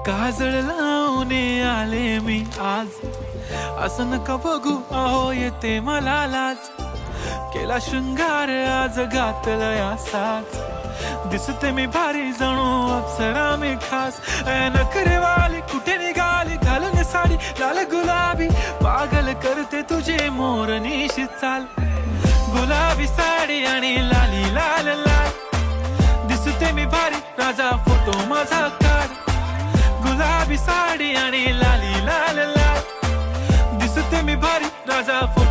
काजळ लावून आले मी आज, असं नका बघू अहो येते मला लाज. केला शृंगार आज घातला असाच, दिसते मी भारी जणू अप्सरा मी खास. नखरेवाली कुठे निघाली घालून साडी लाल गुलाबी, पागल करते तुझे मोरनीशी चाल. गुलाबी साडी आणि लाली लाल लाल, दिसते मी भारी राजा फोटो माझा काढ. गुलाबी साडी आणि लाली लाल लाल, दिसते मी भारी राजा फोटो